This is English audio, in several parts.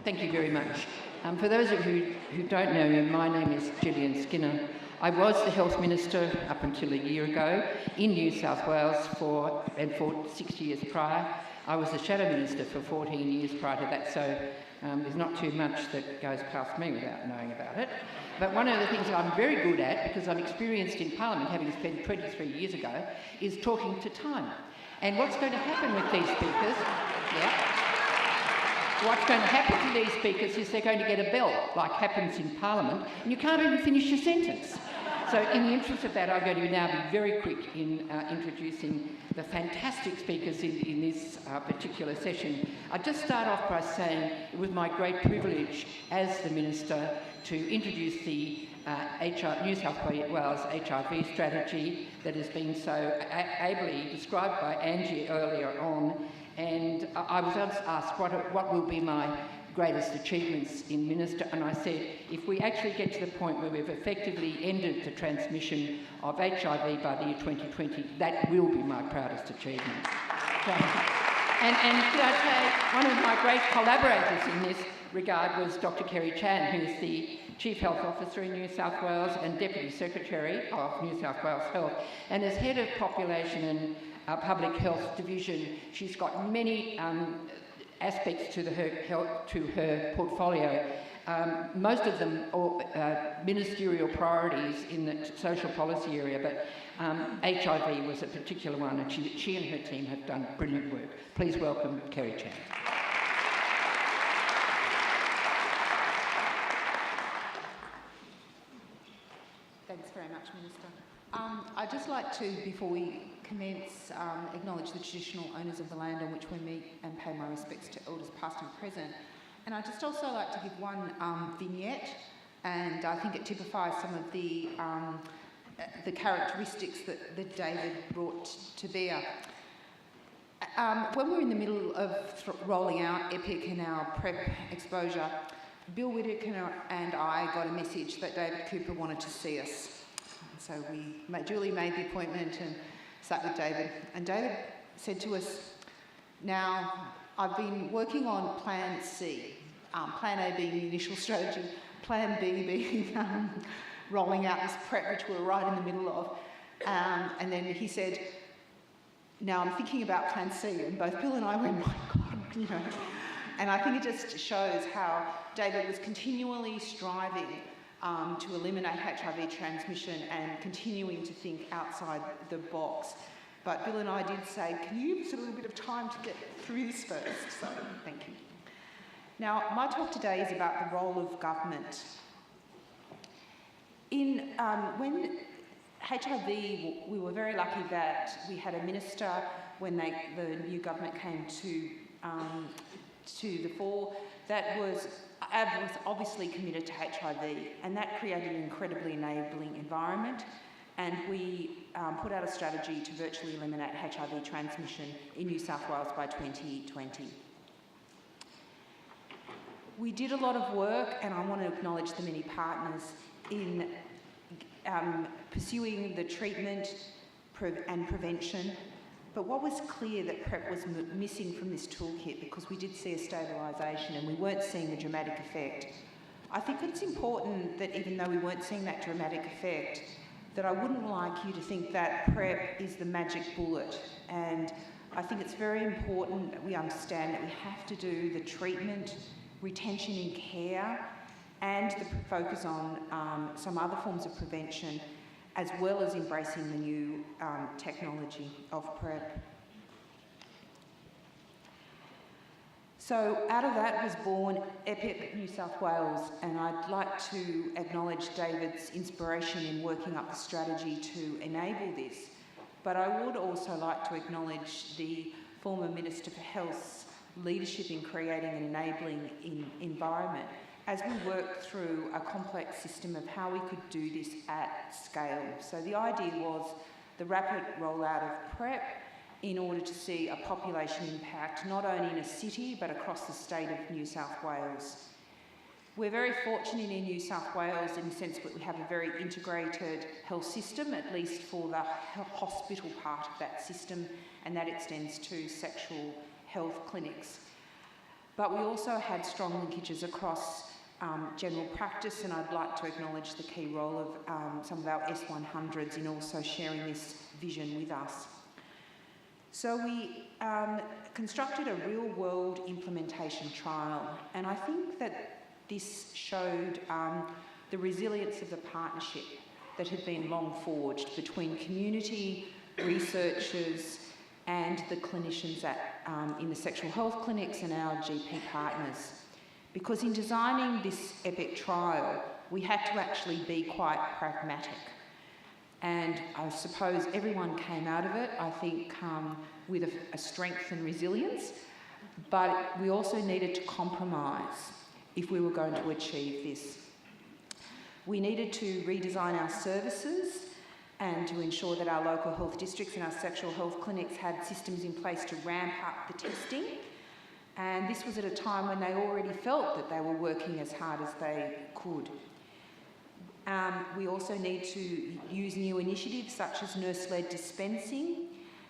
Thank you very much. For those of you who don't know me, my name is Gillian Skinner. I was the Health Minister up until a year ago in New South Wales for 6 years prior. I was the Shadow Minister for 14 years prior to that, so there's not too much that goes past me without knowing about it. But one of the things that I'm very good at, because I'm experienced in Parliament, having spent 23 years ago, is talking to time. And what's going to happen with these speakers, what's going to happen to these speakers is they're going to get a bell, like happens in Parliament, and you can't even finish your sentence. So in the interest of that, I'm going to now be very quick in introducing the fantastic speakers in this particular session. I'd just start off by saying it was my great privilege as the Minister to introduce the New South Wales HIV Strategy that has been so ably described by Angie earlier on. And I was asked what will be my greatest achievements in Minister, and I said, if we actually get to the point where we've effectively ended the transmission of HIV by the year 2020, that will be my proudest achievement. And could I say, one of my great collaborators in this regard was Dr. Kerry Chant, who's the Chief Health Officer in New South Wales and Deputy Secretary of New South Wales Health. And as Head of Population and Public Health Division, she's got many aspects to her portfolio. Most of them are ministerial priorities in the social policy area, but HIV was a particular one, and she and her team have done brilliant work. Please welcome Kerry Chant. Thanks very much, Minister. I'd just like to, before we commence, acknowledge the traditional owners of the land on which we meet and pay my respects to elders past and present. And I'd just also like to give one vignette, and I think it typifies some of the characteristics that David brought to bear. When we were in the middle of rolling out EPIC and our PrEP exposure, Bill Whittaker and I got a message that David Cooper wanted to see us. So we duly made the appointment and sat with David. And David said to us, now, I've been working on Plan C, Plan A being the initial strategy, Plan B being rolling out this PrEP, which we're right in the middle of. And then he said, now I'm thinking about Plan C. And both Bill and I went, my God, you know. And I think it just shows how David was continually striving to eliminate HIV transmission and continuing to think outside the box. But Bill and I did say, can you give us a little bit of time to get through this first? So, thank you. Now, my talk today is about the role of government. When HIV, we were very lucky that we had a minister when the new government came to the fore that was obviously committed to HIV, and that created an incredibly enabling environment, and we put out a strategy to virtually eliminate HIV transmission in New South Wales by 2020. We did a lot of work, and I want to acknowledge the many partners in pursuing the treatment and prevention. But what was clear that PrEP was missing from this toolkit, because we did see a stabilisation and we weren't seeing the dramatic effect. I think it's important that even though we weren't seeing that dramatic effect, that I wouldn't like you to think that PrEP is the magic bullet. And I think it's very important that we understand that we have to do the treatment, retention in care, and the focus on some other forms of prevention, as well as embracing the new technology of PrEP. So out of that was born EPIC New South Wales, and I'd like to acknowledge David's inspiration in working up the strategy to enable this. But I would also like to acknowledge the former Minister for Health's leadership in creating an enabling environment as we worked through a complex system of how we could do this at scale. So the idea was the rapid rollout of PrEP in order to see a population impact not only in a city but across the state of New South Wales. We're very fortunate in New South Wales in the sense that we have a very integrated health system, at least for the hospital part of that system, and that extends to sexual health clinics. But we also had strong linkages across general practice, and I'd like to acknowledge the key role of some of our S100s in also sharing this vision with us. So we constructed a real-world implementation trial, and I think that this showed the resilience of the partnership that had been long forged between community, researchers and the clinicians in the sexual health clinics and our GP partners. Because in designing this EPIC trial, we had to actually be quite pragmatic. And I suppose everyone came out of it, I think, with a strength and resilience, but we also needed to compromise if we were going to achieve this. We needed to redesign our services and to ensure that our local health districts and our sexual health clinics had systems in place to ramp up the testing. And this was at a time when they already felt that they were working as hard as they could. We also need to use new initiatives such as nurse-led dispensing,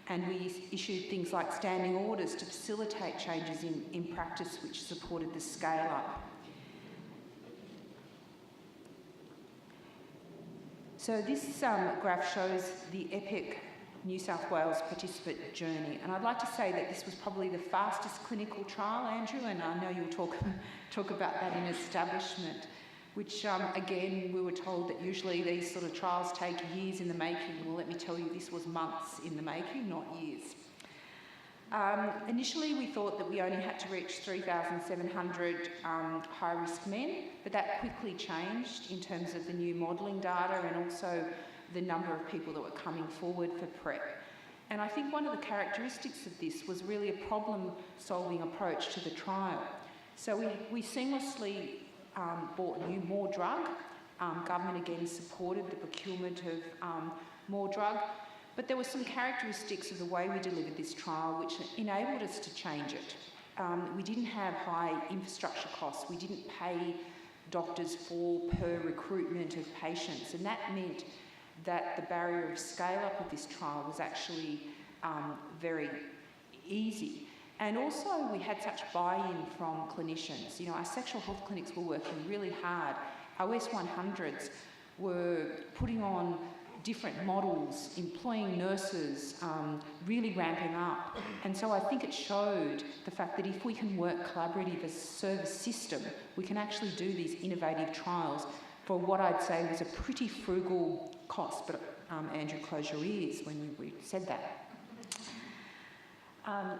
and we issued things like standing orders to facilitate changes in practice which supported the scale-up. So this graph shows the EPIC New South Wales participant journey, and I'd like to say that this was probably the fastest clinical trial, Andrew, and I know you'll talk about that in establishment, which again we were told that usually these sort of trials take years in the making. Well, let me tell you, this was months in the making, not years. Initially we thought that we only had to reach 3,700 high-risk men, but that quickly changed in terms of the new modelling data and also the number of people that were coming forward for PrEP. And I think one of the characteristics of this was really a problem-solving approach to the trial. So we seamlessly bought more drug. Government again supported the procurement of more drug. But there were some characteristics of the way we delivered this trial which enabled us to change it. We didn't have high infrastructure costs. We didn't pay doctors per recruitment of patients, and that meant that the barrier of scale-up of this trial was actually very easy. And also we had such buy-in from clinicians. You know, our sexual health clinics were working really hard. Our S100s were putting on different models, employing nurses, really ramping up. And so I think it showed the fact that if we can work collaboratively as a service system, we can actually do these innovative trials for what I'd say was a pretty frugal cost. But Andrew, close your ears when we said that.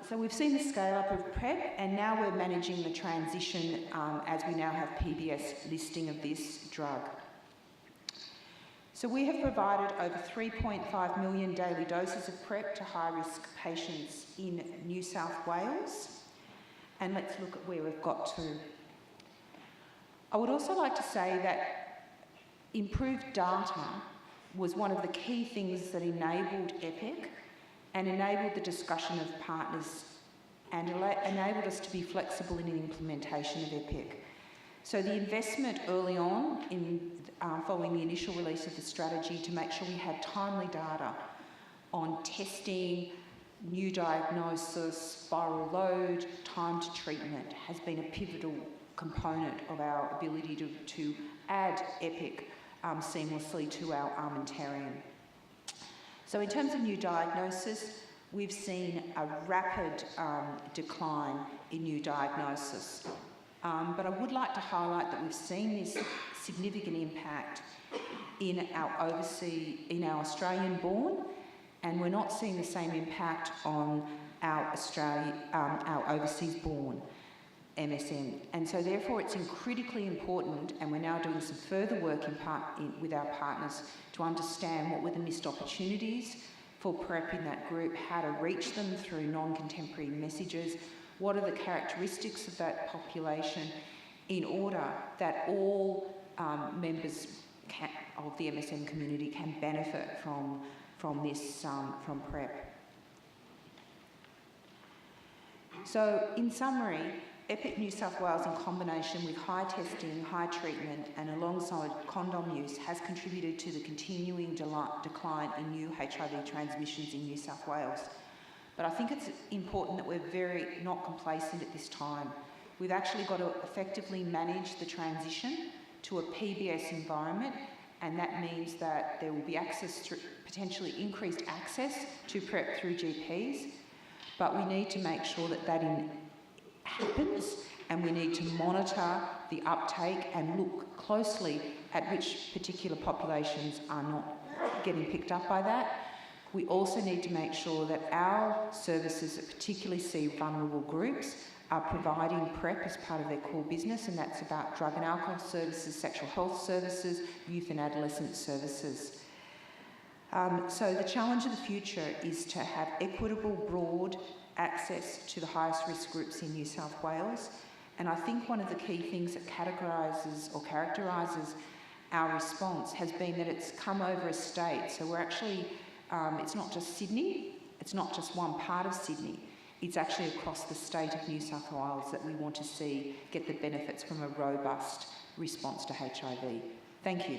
So we've seen the scale-up of PrEP, and now we're managing the transition as we now have PBS listing of this drug. So we have provided over 3.5 million daily doses of PrEP to high-risk patients in New South Wales. And let's look at where we've got to. I would also like to say that improved data was one of the key things that enabled EPIC and enabled the discussion of partners and enabled us to be flexible in the implementation of EPIC. So the investment early on in following the initial release of the strategy to make sure we had timely data on testing, new diagnosis, viral load, time to treatment has been a pivotal component of our ability to add EPIC seamlessly to our armamentarium. So in terms of new diagnosis, we've seen a rapid decline in new diagnosis. But I would like to highlight that we've seen this significant impact in our Australian-born, and we're not seeing the same impact on our overseas-born MSM. And so therefore it's critically important, and we're now doing some further work with our partners to understand what were the missed opportunities for PrEP in that group, how to reach them through non-contemporary messages, what are the characteristics of that population, in order that all members of the MSM community can benefit from PrEP. So in summary, EPIC New South Wales in combination with high testing, high treatment and alongside condom use has contributed to the continuing decline in new HIV transmissions in New South Wales. But I think it's important that we're not complacent at this time. We've actually got to effectively manage the transition to a PBS environment, and that means that there will be access through, potentially increased access to PrEP through GPs, but we need to make sure that that happens, and we need to monitor the uptake and look closely at which particular populations are not getting picked up by that. We also need to make sure that our services that particularly see vulnerable groups are providing PrEP as part of their core business, and that's about drug and alcohol services, sexual health services, youth and adolescent services. So the challenge of the future is to have equitable, broad access to the highest risk groups in New South Wales. And I think one of the key things that characterises our response has been that it's come over a state. So we're actually, it's not just Sydney, it's not just one part of Sydney, it's actually across the state of New South Wales that we want to see get the benefits from a robust response to HIV. Thank you.